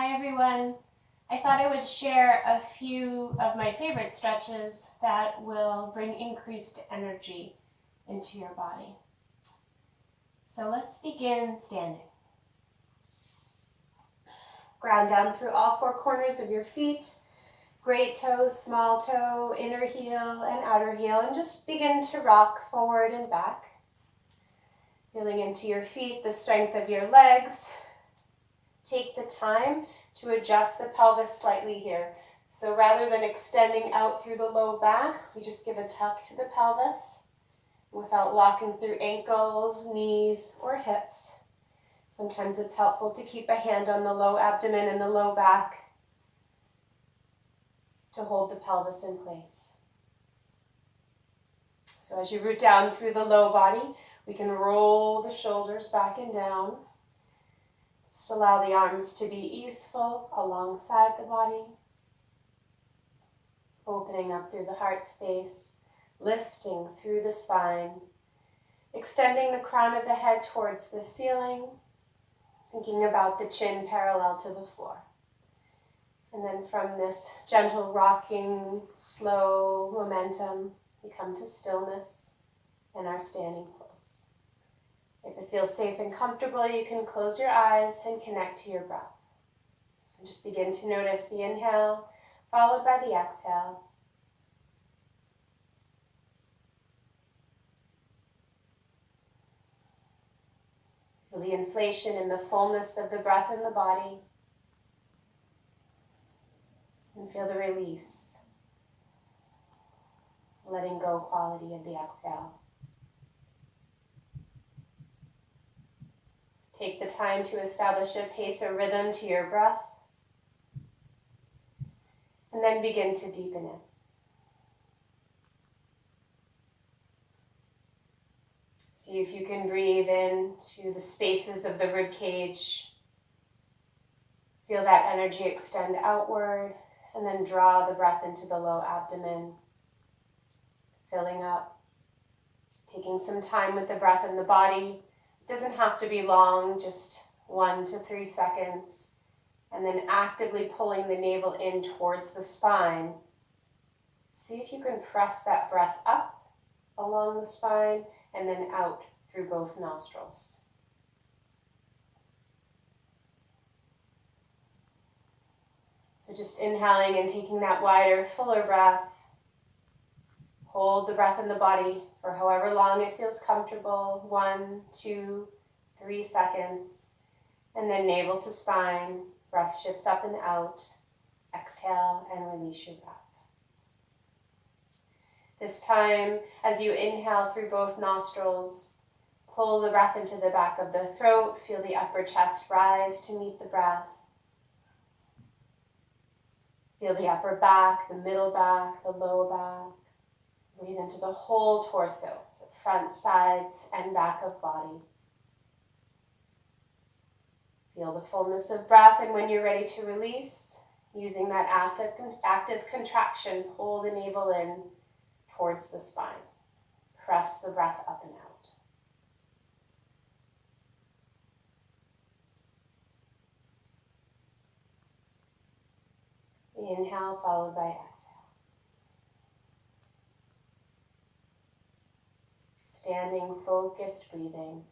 Hi everyone. I thought I would share a few of my favorite stretches that will bring increased energy into your body. So let's begin standing. Ground down through all four corners of your feet, great toe, small toe, inner heel and outer heel, and just begin to rock forward and back. Feeling into your feet, the strength of your legs. Take the time to adjust the pelvis slightly here. So rather than extending out through the low back, we just give a tuck to the pelvis without locking through ankles, knees, or hips. Sometimes it's helpful to keep a hand on the low abdomen and the low back to hold the pelvis in place. So as you root down through the low body, we can roll the shoulders back and down. Just allow the arms to be easeful alongside the body. Opening up through the heart space, lifting through the spine, extending the crown of the head towards the ceiling, thinking about the chin parallel to the floor. And then from this gentle rocking, slow momentum, we come to stillness and our standing pose. If it feels safe and comfortable, you can close your eyes and connect to your breath. So just begin to notice the inhale, followed by the exhale. Feel the inflation and the fullness of the breath in the body. And feel the release, letting go quality of the exhale. Take the time to establish a pace or rhythm to your breath, and then begin to deepen it. See if you can breathe into the spaces of the rib cage. Feel that energy extend outward, and then draw the breath into the low abdomen, filling up, taking some time with the breath in the body. It doesn't have to be long, just 1 to 3 seconds. And then actively pulling the navel in towards the spine. See if you can press that breath up along the spine and then out through both nostrils. So just inhaling and taking that wider, fuller breath. Hold the breath in the body for however long it feels comfortable, 1, 2, 3 seconds. And then navel to spine, breath shifts up and out. Exhale and release your breath. This time, as you inhale through both nostrils, pull the breath into the back of the throat. Feel the upper chest rise to meet the breath. Feel the upper back, the middle back, the low back. Breathe into the whole torso, so front, sides, and back of body. Feel the fullness of breath, and when you're ready to release, using that active contraction, pull the navel in towards the spine. Press the breath up and out. Inhale followed by exhale. Standing, focused breathing.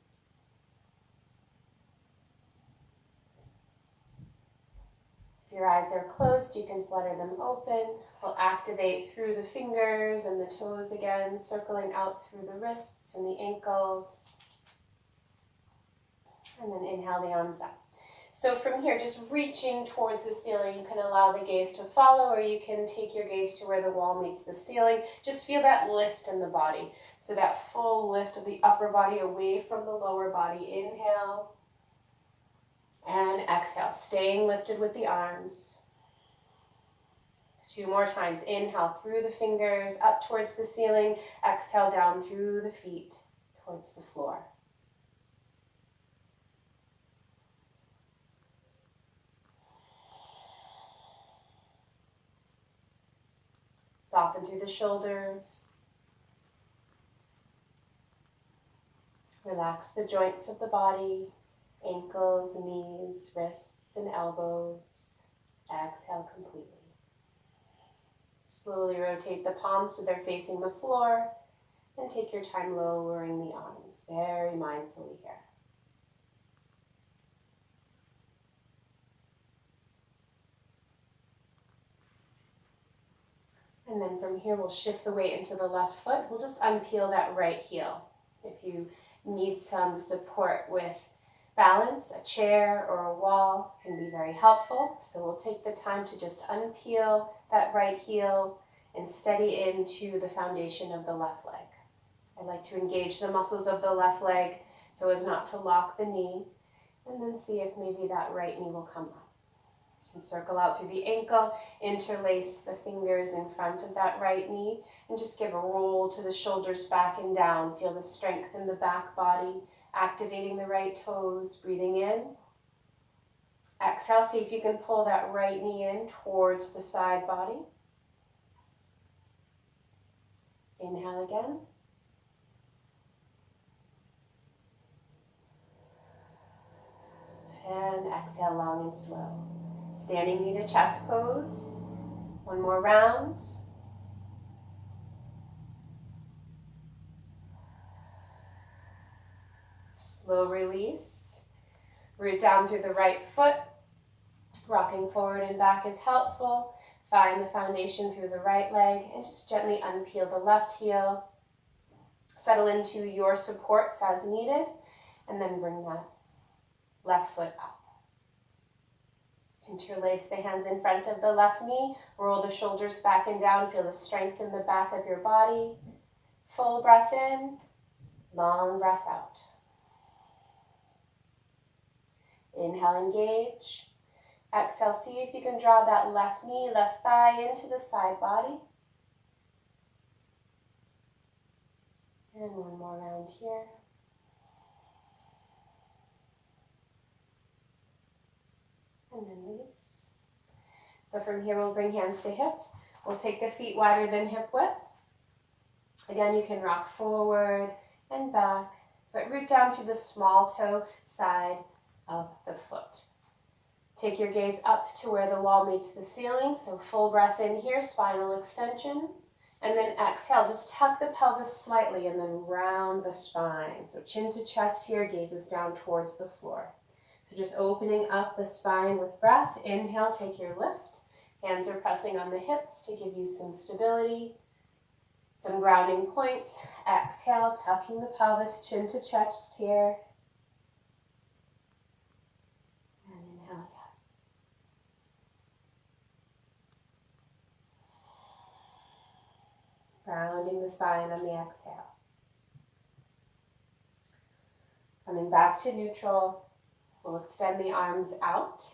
If your eyes are closed, you can flutter them open. We'll activate through the fingers and the toes again, circling out through the wrists and the ankles. And then inhale the arms up. So from here, just reaching towards the ceiling, you can allow the gaze to follow, or you can take your gaze to where the wall meets the ceiling. Just feel that lift in the body. So that full lift of the upper body away from the lower body. Inhale and exhale, staying lifted with the arms. 2 more times. Inhale through the fingers, up towards the ceiling. Exhale down through the feet, towards the floor. Soften through the shoulders. Relax the joints of the body, ankles, ankles, knees, wrists, and elbows. Exhale completely. Slowly rotate the palms so they're facing the floor, and take your time lowering the arms, very mindfully here. And then from here, we'll shift the weight into the left foot. We'll just unpeel that right heel. If you need some support with balance, a chair or a wall can be very helpful. So we'll take the time to just unpeel that right heel and steady into the foundation of the left leg. I like to engage the muscles of the left leg so as not to lock the knee, and then see if maybe that right knee will come up. And circle out through the ankle, interlace the fingers in front of that right knee, and just give a roll to the shoulders back and down. Feel the strength in the back body, activating the right toes, breathing in. Exhale, see if you can pull that right knee in towards the side body. Inhale again. And exhale long and slow. Standing knee to chest pose. One more round. Slow release. Root down through the right foot. Rocking forward and back is helpful. Find the foundation through the right leg and just gently unpeel the left heel. Settle into your supports as needed, and then bring that left foot up. Interlace the hands in front of the left knee. Roll the shoulders back and down. Feel the strength in the back of your body. Full breath in, long breath out. Inhale, engage. Exhale, see if you can draw that left knee, left thigh into the side body. And one more round here. And then release. So from here, we'll bring hands to hips. We'll take the feet wider than hip width. Again, you can rock forward and back, but root down through the small toe side of the foot. Take your gaze up to where the wall meets the ceiling. So full breath in here, spinal extension. And then exhale, just tuck the pelvis slightly and then round the spine. So chin to chest here, gazes down towards the floor. So just opening up the spine with breath. Inhale, take your lift. Hands are pressing on the hips to give you some stability, some grounding points. Exhale, tucking the pelvis, chin to chest here. And inhale again. Grounding the spine on the exhale. Coming back to neutral. We'll extend the arms out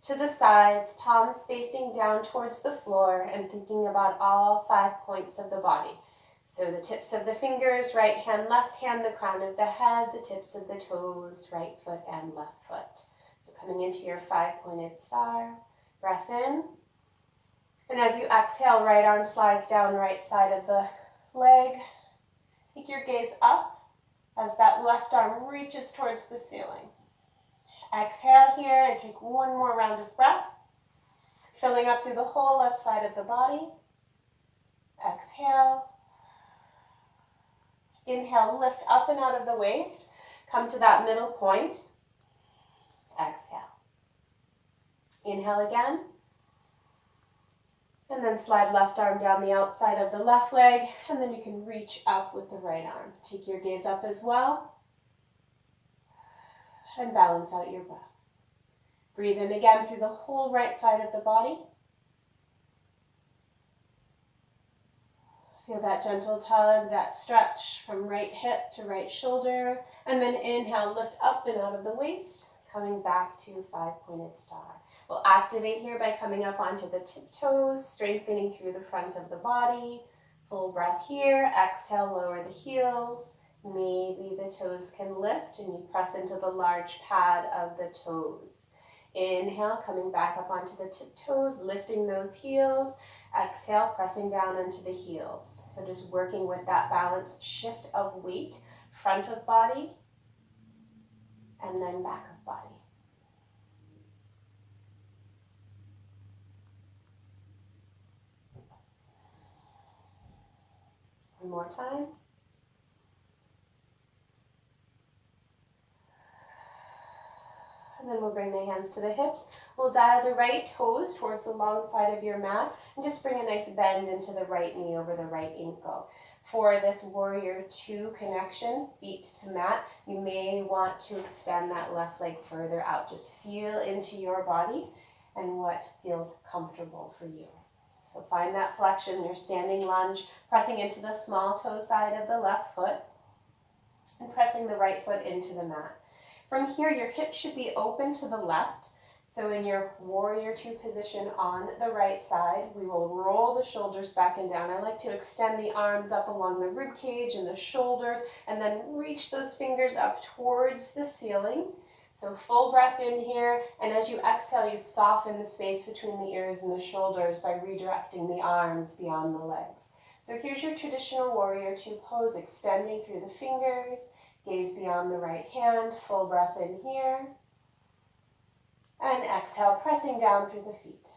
to the sides, palms facing down towards the floor, and thinking about all 5 points of the body. So the tips of the fingers, right hand, left hand, the crown of the head, the tips of the toes, right foot and left foot. So coming into your 5-pointed star, breath in. And as you exhale, right arm slides down right side of the leg. Take your gaze up as that left arm reaches towards the ceiling. Exhale here and take one more round of breath, filling up through the whole left side of the body. Exhale. Inhale, lift up and out of the waist. Come to that middle point. Exhale. Inhale again. And then slide left arm down the outside of the left leg, and then you can reach up with the right arm. Take your gaze up as well. And balance out your breath. Breathe in again through the whole right side of the body. Feel that gentle tug, that stretch from right hip to right shoulder. And then inhale, lift up and out of the waist, coming back to 5-pointed star. We'll activate here by coming up onto the tiptoes, strengthening through the front of the body. Full breath here. Exhale, lower the heels. Maybe the toes can lift and you press into the large pad of the toes. Inhale, coming back up onto the tiptoes, lifting those heels. Exhale, pressing down into the heels. So just working with that balanced shift of weight, front of body, and then back of body. more time. And then we'll bring the hands to the hips. We'll dial the right toes towards the long side of your mat and just bring a nice bend into the right knee over the right ankle. For this warrior two connection, feet to mat, you may want to extend that left leg further out. Just feel into your body and what feels comfortable for you. So find that flexion, your standing lunge, pressing into the small toe side of the left foot and pressing the right foot into the mat. From here, your hips should be open to the left. So in your warrior two position on the right side, we will roll the shoulders back and down. I like to extend the arms up along the rib cage and the shoulders, and then reach those fingers up towards the ceiling. So full breath in here, and as you exhale, you soften the space between the ears and the shoulders by redirecting the arms beyond the legs. So here's your traditional warrior two pose, extending through the fingers, gaze beyond the right hand, full breath in here. And exhale, pressing down through the feet.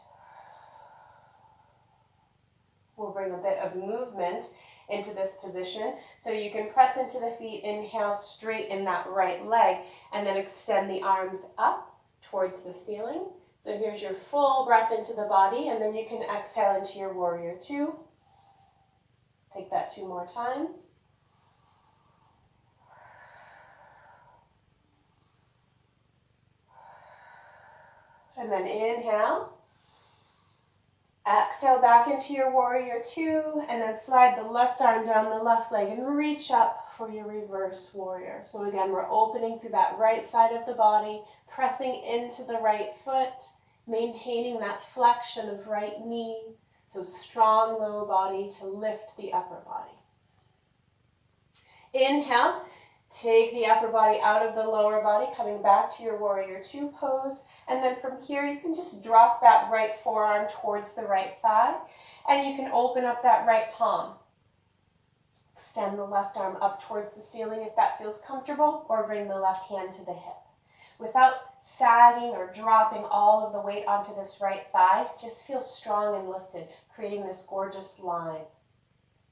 We'll bring a bit of movement into this position. So you can press into the feet, inhale, straighten that right leg, and then extend the arms up towards the ceiling. So here's your full breath into the body, and then you can exhale into your warrior two. Take that 2 more times. And then inhale. Exhale back into your warrior two, and then slide the left arm down the left leg and reach up for your reverse warrior. So again, we're opening through that right side of the body, pressing into the right foot, maintaining that flexion of right knee. So strong low body to lift the upper body. Inhale. Take the upper body out of the lower body, coming back to your warrior two pose. And then from here, you can just drop that right forearm towards the right thigh. And you can open up that right palm. Extend the left arm up towards the ceiling if that feels comfortable, or bring the left hand to the hip. Without sagging or dropping all of the weight onto this right thigh, just feel strong and lifted, creating this gorgeous line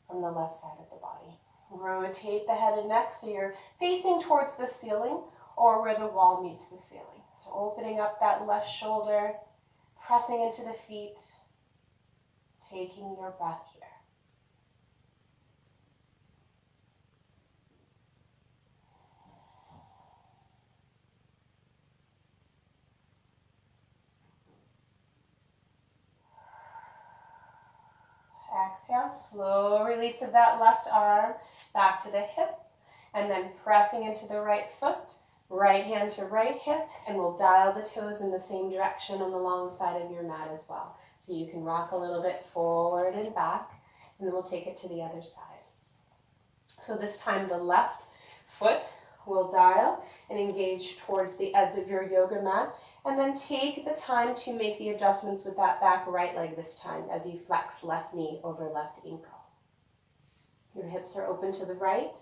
from the left side of the body. Rotate the head and neck so you're facing towards the ceiling or where the wall meets the ceiling. So opening up that left shoulder, pressing into the feet, taking your breath here. Exhale, slow release of that left arm back to the hip, and then pressing into the right foot, right hand to right hip, and we'll dial the toes in the same direction on the long side of your mat as well. So you can rock a little bit forward and back, and then we'll take it to the other side. So this time the left foot will dial and engage towards the edge of your yoga mat, and then take the time to make the adjustments with that back right leg this time as you flex left knee over left ankle. Your hips are open to the right.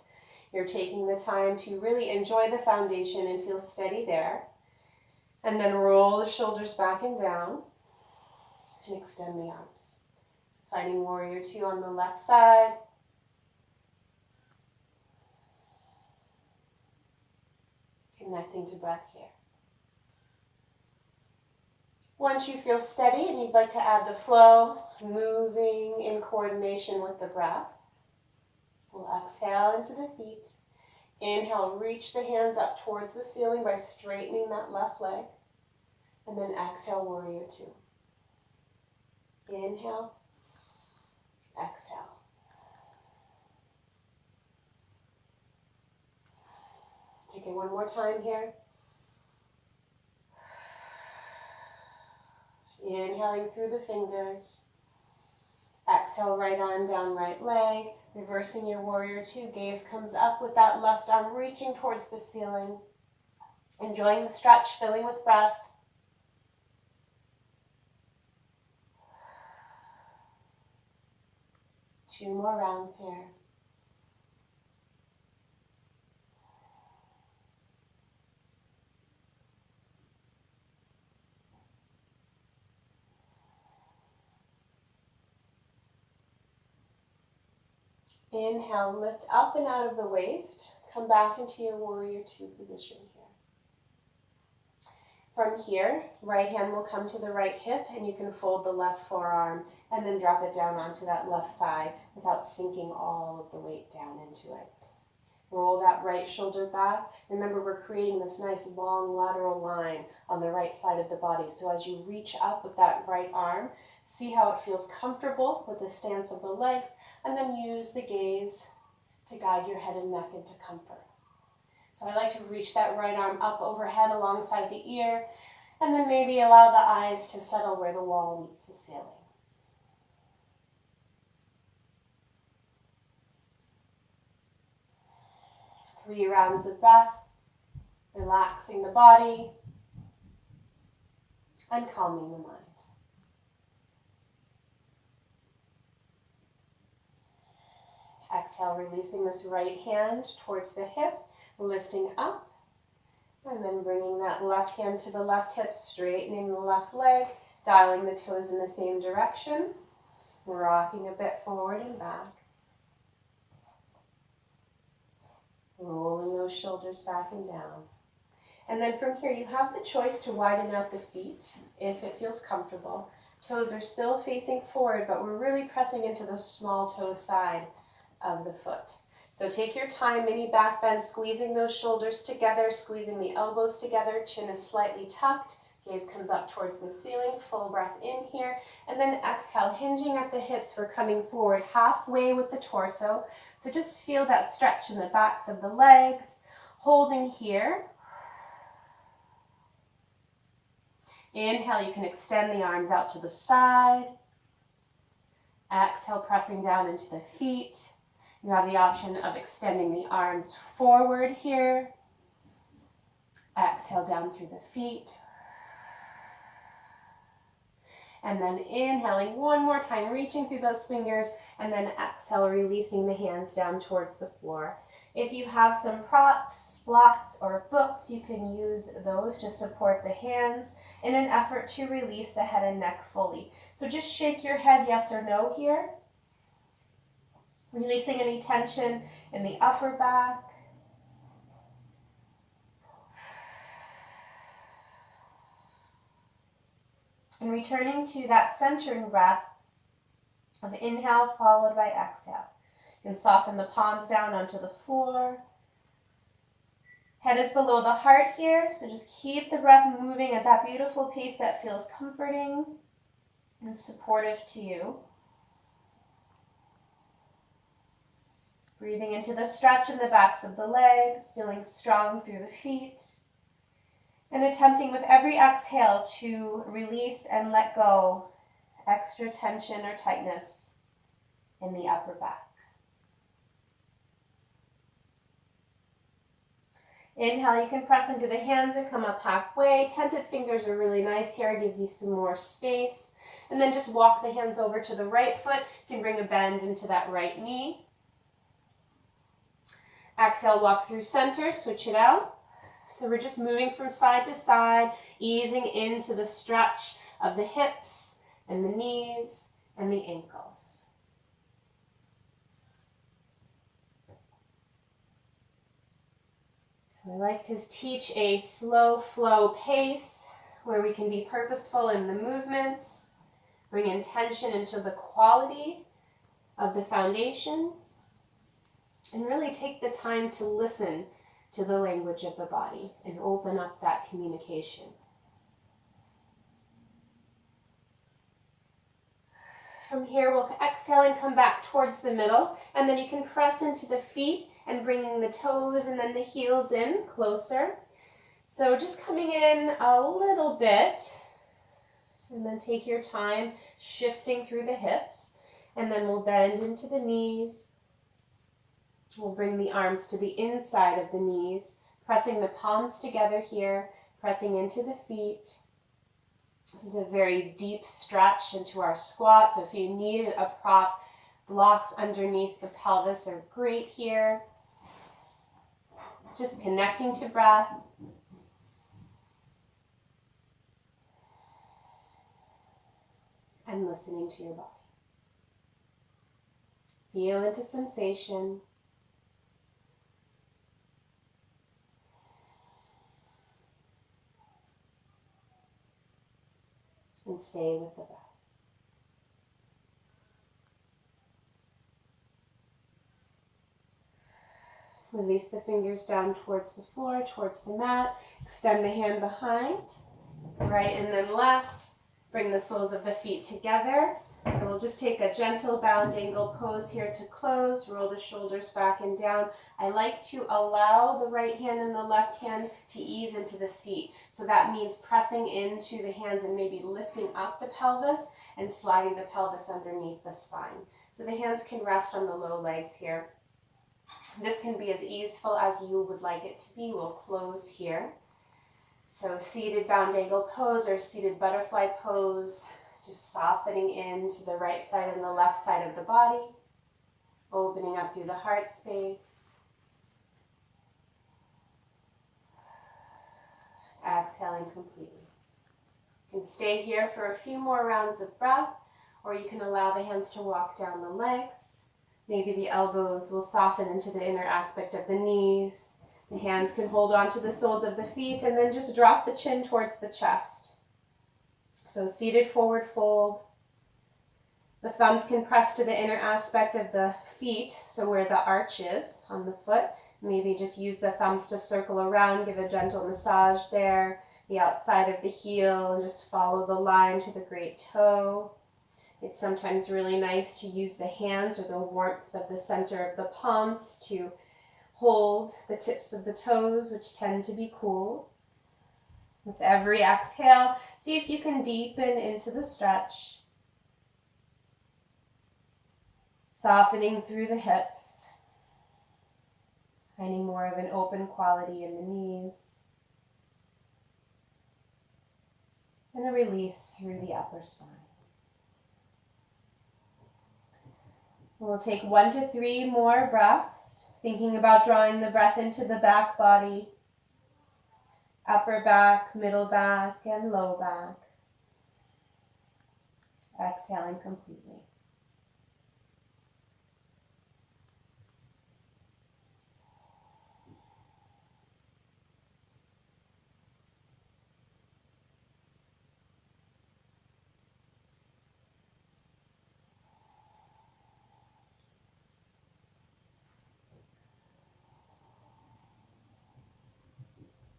You're taking the time to really enjoy the foundation and feel steady there. And then roll the shoulders back and down and extend the arms. So finding warrior two on the left side. Connecting to breath here. Once you feel steady and you'd like to add the flow, moving in coordination with the breath, we'll exhale into the feet. Inhale, reach the hands up towards the ceiling by straightening that left leg. And then exhale, warrior two. Inhale, exhale. Take it one more time here. Inhaling through the fingers. Exhale, right arm down, right leg. Reversing your warrior two. Gaze comes up with that left arm reaching towards the ceiling. Enjoying the stretch, filling with breath. Two more rounds here. Inhale, lift up and out of the waist. Come back into your warrior two position here. From here, right hand will come to the right hip and you can fold the left forearm and then drop it down onto that left thigh without sinking all of the weight down into it. Roll that right shoulder back. Remember, we're creating this nice long lateral line on the right side of the body. So as you reach up with that right arm, see how it feels comfortable with the stance of the legs, and then use the gaze to guide your head and neck into comfort. So I like to reach that right arm up overhead alongside the ear, and then maybe allow the eyes to settle where the wall meets the ceiling. Three rounds of breath, relaxing the body and calming the mind. Exhale, releasing this right hand towards the hip, lifting up, and then bringing that left hand to the left hip, straightening the left leg, dialing the toes in the same direction, rocking a bit forward and back. Rolling those shoulders back and down. And then from here, you have the choice to widen out the feet if it feels comfortable. Toes are still facing forward, but we're really pressing into the small toe side of the foot. So take your time, mini back bend, squeezing those shoulders together, squeezing the elbows together, chin is slightly tucked, gaze comes up towards the ceiling, full breath in here, and then exhale, hinging at the hips, we're coming forward halfway with the torso. So just feel that stretch in the backs of the legs, holding here. Inhale, you can extend the arms out to the side. Exhale, pressing down into the feet. You have the option of extending the arms forward here. Exhale down through the feet. And then inhaling one more time, reaching through those fingers, and then exhale, releasing the hands down towards the floor. If you have some props, blocks, or books, you can use those to support the hands in an effort to release the head and neck fully. So just shake your head yes or no here. Releasing any tension in the upper back. And returning to that centering breath of inhale followed by exhale. You can soften the palms down onto the floor. Head is below the heart here, so just keep the breath moving at that beautiful pace that feels comforting and supportive to you. Breathing into the stretch in the backs of the legs, feeling strong through the feet, and attempting with every exhale to release and let go extra tension or tightness in the upper back. Inhale, you can press into the hands and come up halfway. Tented fingers are really nice here, it gives you some more space. And then just walk the hands over to the right foot. You can bring a bend into that right knee. Exhale, walk through center, switch it out. So we're just moving from side to side, easing into the stretch of the hips and the knees and the ankles. So I like to teach a slow flow pace where we can be purposeful in the movements, bring intention into the quality of the foundation, and really take the time to listen to the language of the body and open up that communication. From here, we'll exhale and come back towards the middle, and then you can press into the feet and bringing the toes and then the heels in closer. So just coming in a little bit, and then take your time shifting through the hips, and then we'll bend into the knees. We'll bring the arms to the inside of the knees, pressing the palms together here, pressing into the feet. This is a very deep stretch into our squat, so if you need a prop, blocks underneath the pelvis are great here. Just connecting to breath. And listening to your body. Feel into sensation. And stay with the breath. Release the fingers down towards the floor, towards the mat. Extend the hand behind, right and then left. Bring the soles of the feet together. So we'll just take a gentle bound angle pose here to close. Roll the shoulders back and down. I like to allow the right hand and the left hand to ease into the seat. So that means pressing into the hands and maybe lifting up the pelvis and sliding the pelvis underneath the spine. So the hands can rest on the low legs here. This can be as easeful as you would like it to be. We'll close here. So seated bound angle pose or seated butterfly pose, just softening into the right side and the left side of the body, opening up through the heart space. Exhaling completely. You can stay here for a few more rounds of breath, or you can allow the hands to walk down the legs. Maybe the elbows will soften into the inner aspect of the knees. The hands can hold on to the soles of the feet and then just drop the chin towards the chest. So seated forward fold. The thumbs can press to the inner aspect of the feet, so where the arch is on the foot. Maybe just use the thumbs to circle around, give a gentle massage there, the outside of the heel, and just follow the line to the great toe. It's sometimes really nice to use the hands or the warmth of the center of the palms to hold the tips of the toes, which tend to be cool. With every exhale, see if you can deepen into the stretch. Softening through the hips. Finding more of an open quality in the knees. And a release through the upper spine. We'll take 1 to 3 more breaths, thinking about drawing the breath into the back body, upper back, middle back, and low back. Exhaling completely.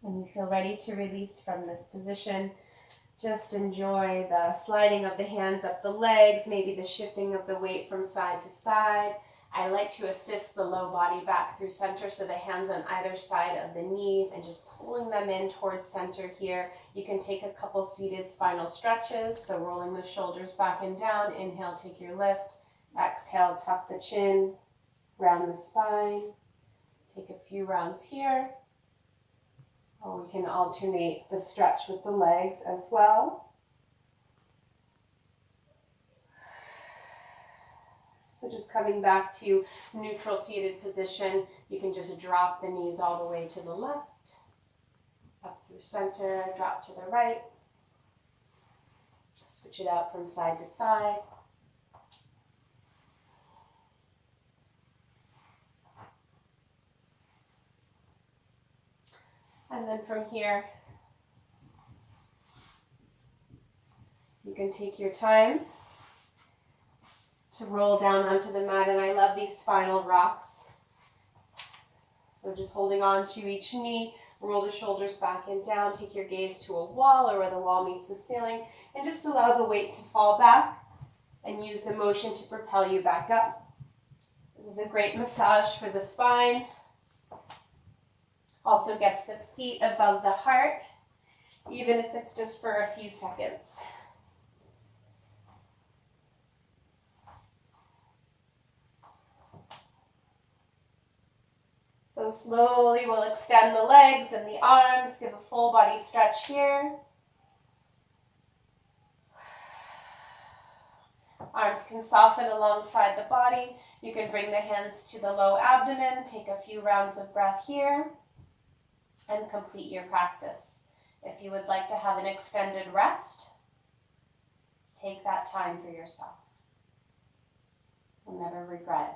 When you feel ready to release from this position, just enjoy the sliding of the hands up the legs, maybe the shifting of the weight from side to side. I like to assist the low body back through center, so the hands on either side of the knees and just pulling them in towards center here. You can take a couple seated spinal stretches, so rolling the shoulders back and down. Inhale, take your lift. Exhale, tuck the chin, round the spine. Take a few rounds here. Or we can alternate the stretch with the legs as well. So just coming back to neutral seated position, you can just drop the knees all the way to the left, up through center, drop to the right. Switch it out from side to side. And then from here, you can take your time to roll down onto the mat. And I love these spinal rocks. So just holding on to each knee, roll the shoulders back and down, take your gaze to a wall or where the wall meets the ceiling, and just allow the weight to fall back and use the motion to propel you back up. This is a great massage for the spine. Also gets the feet above the heart, even if it's just for a few seconds. So slowly we'll extend the legs and the arms, give a full body stretch here. Arms can soften alongside the body. You can bring the hands to the low abdomen, take a few rounds of breath here, and complete your practice. If you would like to have an extended rest, take that time for yourself. You'll never regret.